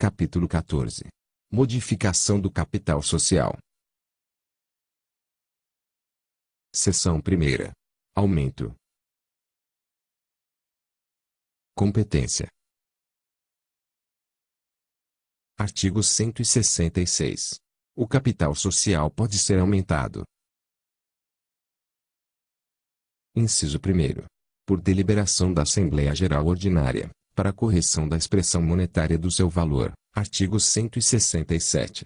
Capítulo 14. Modificação do capital social. Seção 1ª. Aumento. Competência. Artigo 166. O capital social pode ser aumentado. Inciso 1º. Por deliberação da Assembleia Geral Ordinária, para correção da expressão monetária do seu valor. Artigo 167.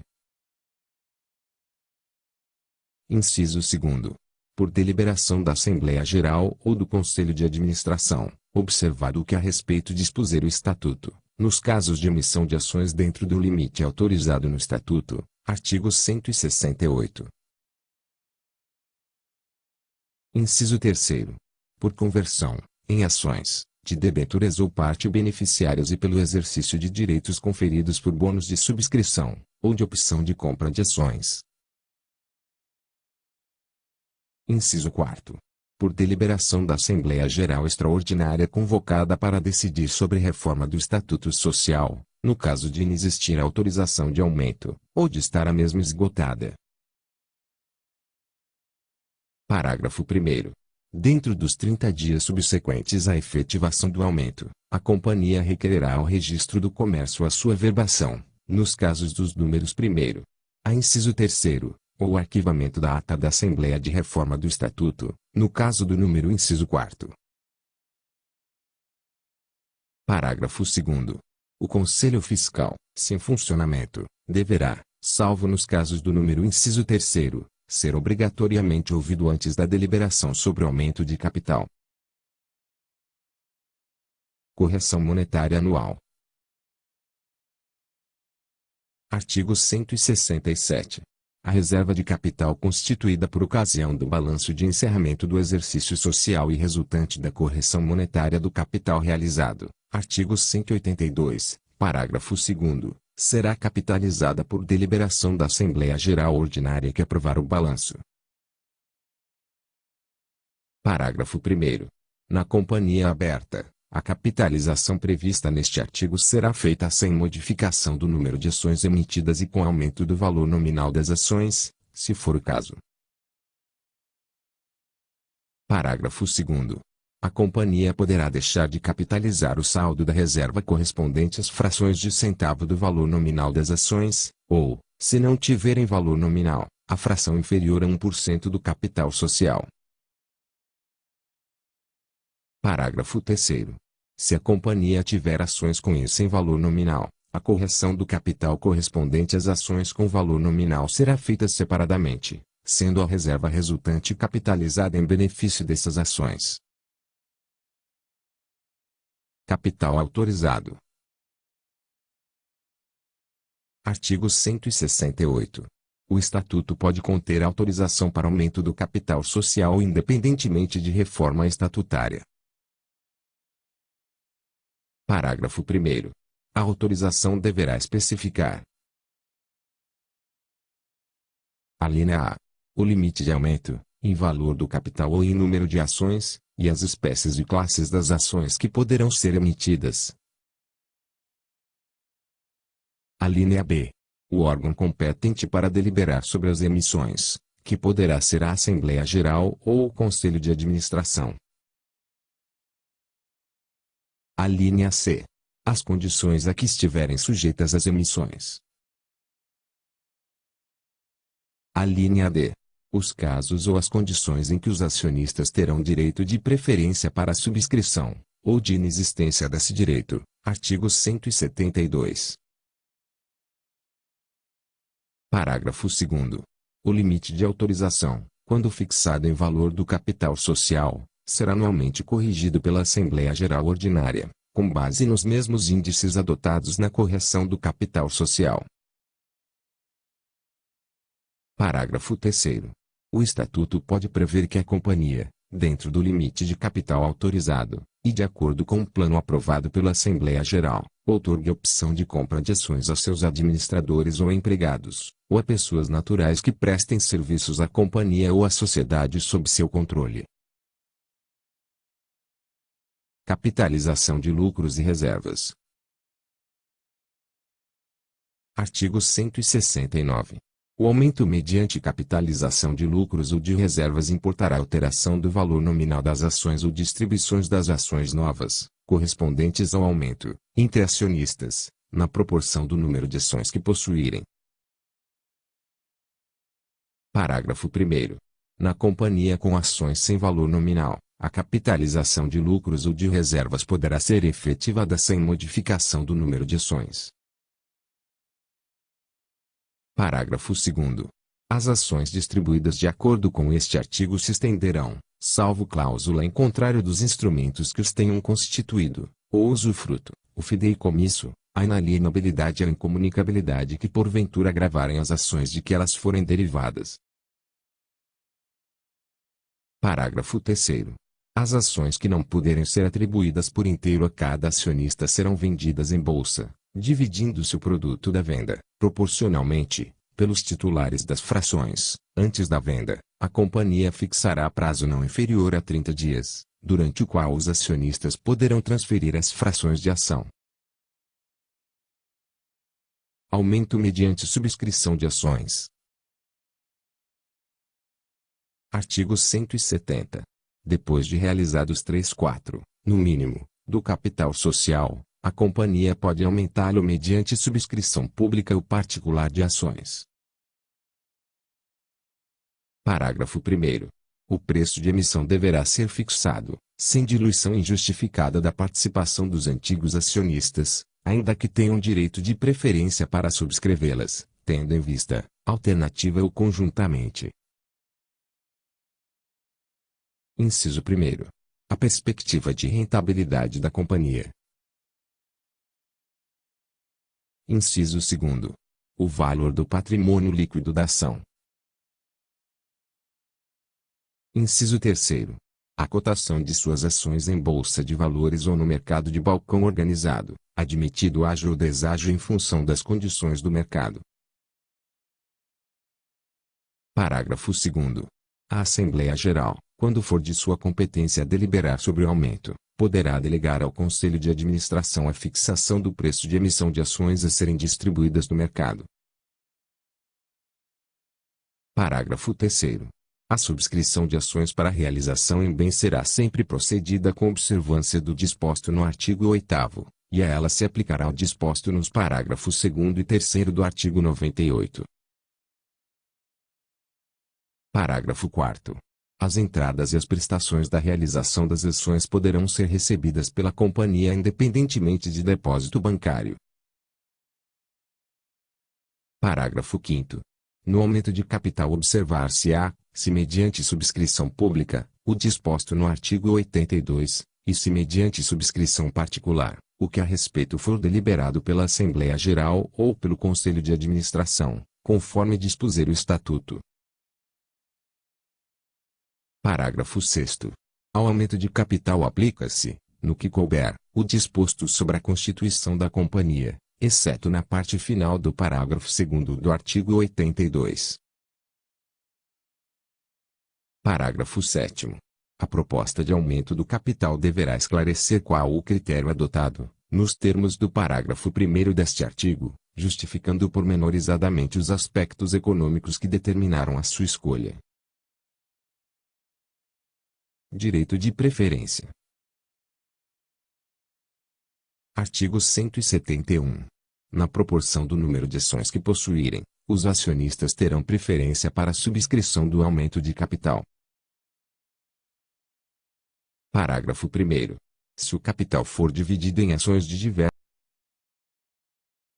Inciso 2º. Por deliberação da Assembleia Geral ou do Conselho de Administração, observado o que a respeito dispuser o Estatuto, nos casos de emissão de ações dentro do limite autorizado no Estatuto. Artigo 168. Inciso 3º. Por conversão, em ações, de debêntures ou parte beneficiários e pelo exercício de direitos conferidos por bônus de subscrição, ou de opção de compra de ações. Inciso 4º. Por deliberação da Assembleia Geral Extraordinária convocada para decidir sobre reforma do Estatuto Social, no caso de inexistir autorização de aumento, ou de estar a mesma esgotada. Parágrafo 1º. Dentro dos 30 dias subsequentes à efetivação do aumento, a companhia requererá ao Registro do Comércio a sua verbação, nos casos dos números 1º a inciso 3º, ou o arquivamento da ata da Assembleia de Reforma do Estatuto, no caso do número inciso 4º. Parágrafo 2º. O Conselho Fiscal, se em funcionamento, deverá, salvo nos casos do número inciso 3º, ser obrigatoriamente ouvido antes da deliberação sobre o aumento de capital. Correção monetária anual. Artigo 167. A reserva de capital constituída por ocasião do balanço de encerramento do exercício social e resultante da correção monetária do capital realizado. Artigo 182, parágrafo 2º. Será capitalizada por deliberação da Assembleia Geral Ordinária que aprovar o balanço. Parágrafo 1º. Na companhia aberta, a capitalização prevista neste artigo será feita sem modificação do número de ações emitidas e com aumento do valor nominal das ações, se for o caso. Parágrafo 2º. A companhia poderá deixar de capitalizar o saldo da reserva correspondente às frações de centavo do valor nominal das ações, ou, se não tiverem valor nominal, a fração inferior a 1% do capital social. Parágrafo 3º. Se a companhia tiver ações com e sem valor nominal, a correção do capital correspondente às ações com valor nominal será feita separadamente, sendo a reserva resultante capitalizada em benefício dessas ações. Capital autorizado. Artigo 168. O Estatuto pode conter autorização para aumento do capital social independentemente de reforma estatutária. Parágrafo 1º. A autorização deverá especificar: alínea A. O limite de aumento, em valor do capital ou em número de ações, e as espécies e classes das ações que poderão ser emitidas. Alínea B. O órgão competente para deliberar sobre as emissões, que poderá ser a Assembleia Geral ou o Conselho de Administração. Alínea C. As condições a que estiverem sujeitas as emissões. Alínea D. Os casos ou as condições em que os acionistas terão direito de preferência para a subscrição, ou de inexistência desse direito. Artigo 172. Parágrafo 2º. O limite de autorização, quando fixado em valor do capital social, será anualmente corrigido pela Assembleia Geral Ordinária, com base nos mesmos índices adotados na correção do capital social. Parágrafo 3º. O Estatuto pode prever que a companhia, dentro do limite de capital autorizado, e de acordo com o plano aprovado pela Assembleia Geral, outorgue a opção de compra de ações a seus administradores ou empregados, ou a pessoas naturais que prestem serviços à companhia ou à sociedade sob seu controle. Capitalização de lucros e reservas. Artigo 169. O aumento mediante capitalização de lucros ou de reservas importará alteração do valor nominal das ações ou distribuições das ações novas, correspondentes ao aumento, entre acionistas, na proporção do número de ações que possuírem. Parágrafo 1º. Na companhia com ações sem valor nominal, a capitalização de lucros ou de reservas poderá ser efetivada sem modificação do número de ações. Parágrafo 2º. As ações distribuídas de acordo com este artigo se estenderão, salvo cláusula em contrário dos instrumentos que os tenham constituído, ou usufruto, o fideicomisso, a inalienabilidade e a incomunicabilidade que porventura agravarem as ações de que elas forem derivadas. Parágrafo 3º. As ações que não puderem ser atribuídas por inteiro a cada acionista serão vendidas em bolsa, dividindo-se o produto da venda, proporcionalmente, pelos titulares das frações. Antes da venda, a companhia fixará prazo não inferior a 30 dias, durante o qual os acionistas poderão transferir as frações de ação. Aumento mediante subscrição de ações. Artigo 170. Depois de realizados 3/4, no mínimo, do capital social, a companhia pode aumentá-lo mediante subscrição pública ou particular de ações. Parágrafo 1º. O preço de emissão deverá ser fixado, sem diluição injustificada da participação dos antigos acionistas, ainda que tenham direito de preferência para subscrevê-las, tendo em vista, alternativa ou conjuntamente. Inciso 1º. A perspectiva de rentabilidade da companhia. Inciso 2º. O valor do patrimônio líquido da ação. Inciso 3º. A cotação de suas ações em bolsa de valores ou no mercado de balcão organizado, admitido ágio ou deságio em função das condições do mercado. Parágrafo 2º. A Assembleia Geral, quando for de sua competência deliberar sobre o aumento, poderá delegar ao Conselho de Administração a fixação do preço de emissão de ações a serem distribuídas no mercado. Parágrafo 3º. A subscrição de ações para realização em bem será sempre procedida com observância do disposto no artigo 8º, e a ela se aplicará o disposto nos parágrafos 2º e 3º do artigo 98. Parágrafo 4º. As entradas e as prestações da realização das ações poderão ser recebidas pela companhia independentemente de depósito bancário. Parágrafo 5º. No aumento de capital observar-se-á, se mediante subscrição pública, o disposto no artigo 82, e se mediante subscrição particular, o que a respeito for deliberado pela Assembleia Geral ou pelo Conselho de Administração, conforme dispuser o Estatuto. Parágrafo 6º. Ao aumento de capital aplica-se, no que couber, o disposto sobre a constituição da companhia, exceto na parte final do parágrafo 2º do artigo 82. Parágrafo 7º. A proposta de aumento do capital deverá esclarecer qual o critério adotado, nos termos do parágrafo 1º deste artigo, justificando pormenorizadamente os aspectos econômicos que determinaram a sua escolha. Direito de preferência. Artigo 171. Na proporção do número de ações que possuírem, os acionistas terão preferência para a subscrição do aumento de capital. Parágrafo 1º. Se o capital for dividido em ações de diversos.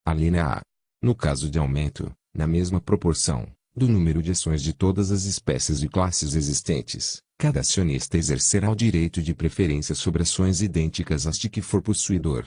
Alínea A. No caso de aumento, na mesma proporção, do número de ações de todas as espécies e classes existentes, cada acionista exercerá o direito de preferência sobre ações idênticas às de que for possuidor.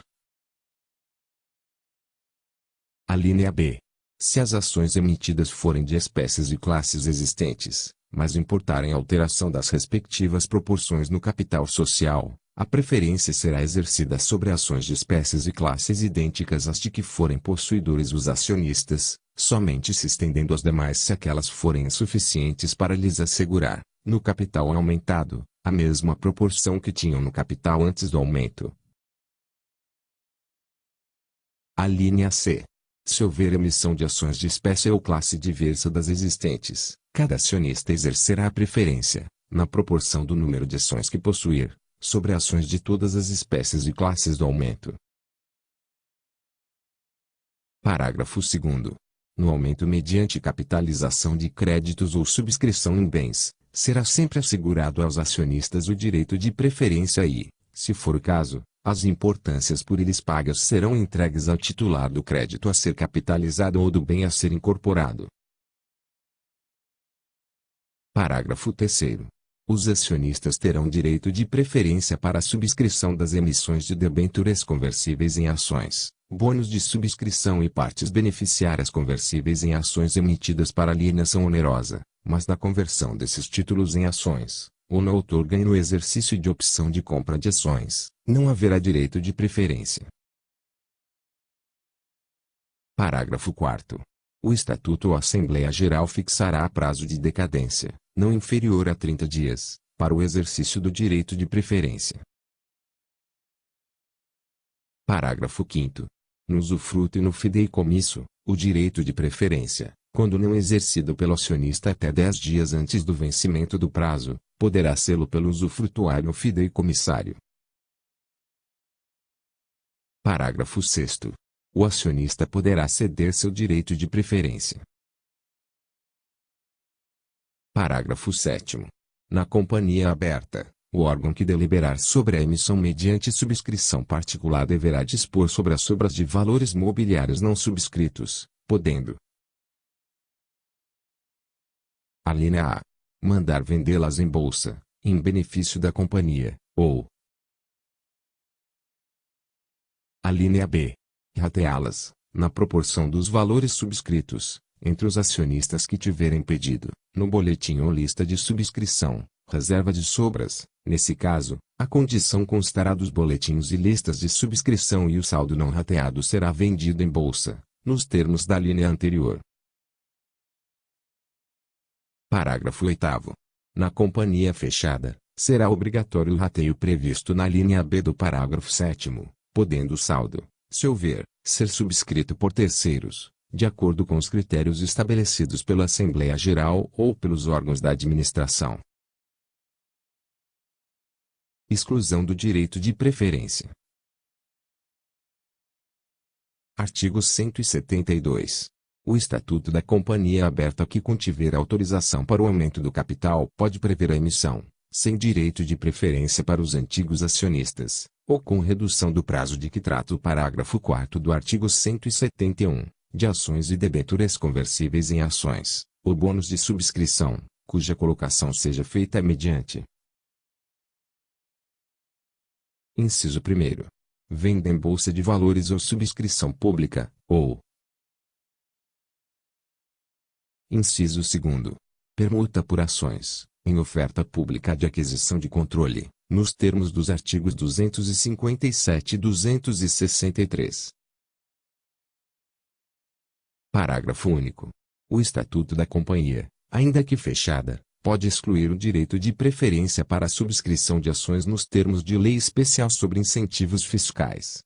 Alínea B. Se as ações emitidas forem de espécies e classes existentes, mas importarem alteração das respectivas proporções no capital social, a preferência será exercida sobre ações de espécies e classes idênticas às de que forem possuidores os acionistas, somente se estendendo às demais se aquelas forem insuficientes para lhes assegurar, no capital aumentado, a mesma proporção que tinham no capital antes do aumento. Alínea C. Se houver emissão de ações de espécie ou classe diversa das existentes, cada acionista exercerá a preferência, na proporção do número de ações que possuir, sobre ações de todas as espécies e classes do aumento. Parágrafo 2º. No aumento mediante capitalização de créditos ou subscrição em bens, será sempre assegurado aos acionistas o direito de preferência e, se for o caso, as importâncias por eles pagas serão entregues ao titular do crédito a ser capitalizado ou do bem a ser incorporado. Parágrafo 3º. Os acionistas terão direito de preferência para a subscrição das emissões de debêntures conversíveis em ações, bônus de subscrição e partes beneficiárias conversíveis em ações emitidas para alienação onerosa, mas na conversão desses títulos em ações, ou na outorga e no exercício de opção de compra de ações, não haverá direito de preferência. Parágrafo 4º. O Estatuto ou Assembleia Geral fixará prazo de decadência, não inferior a 30 dias, para o exercício do direito de preferência. Parágrafo 5º. No usufruto e no fideicomisso, o direito de preferência, quando não exercido pelo acionista até 10 dias antes do vencimento do prazo, poderá sê-lo pelo usufrutuário ou fideicomissário. Parágrafo 6º. O acionista poderá ceder seu direito de preferência. Parágrafo 7º. Na companhia aberta, o órgão que deliberar sobre a emissão mediante subscrição particular deverá dispor sobre as sobras de valores mobiliários não subscritos, podendo: alínea A. Mandar vendê-las em bolsa, em benefício da companhia, ou alínea B. Rateá-las, na proporção dos valores subscritos, entre os acionistas que tiverem pedido, no boletim ou lista de subscrição, reserva de sobras. Nesse caso, a condição constará dos boletins e listas de subscrição e o saldo não rateado será vendido em bolsa, nos termos da linha anterior. Parágrafo 8º. Na companhia fechada, será obrigatório o rateio previsto na linha B do parágrafo 7º, podendo o saldo, se houver, ser subscrito por terceiros, de acordo com os critérios estabelecidos pela Assembleia Geral ou pelos órgãos da administração. Exclusão do direito de preferência. Artigo 172. O Estatuto da Companhia Aberta que contiver autorização para o aumento do capital pode prever a emissão, sem direito de preferência para os antigos acionistas, ou com redução do prazo de que trata o parágrafo 4º do artigo 171, de ações e debêntures conversíveis em ações, ou bônus de subscrição, cuja colocação seja feita mediante: inciso 1º. Venda em bolsa de valores ou subscrição pública, ou inciso 2º. Permuta por ações, em oferta pública de aquisição de controle, nos termos dos artigos 257 e 263. Parágrafo único. O Estatuto da Companhia, ainda que fechada, pode excluir o direito de preferência para a subscrição de ações nos termos de lei especial sobre incentivos fiscais,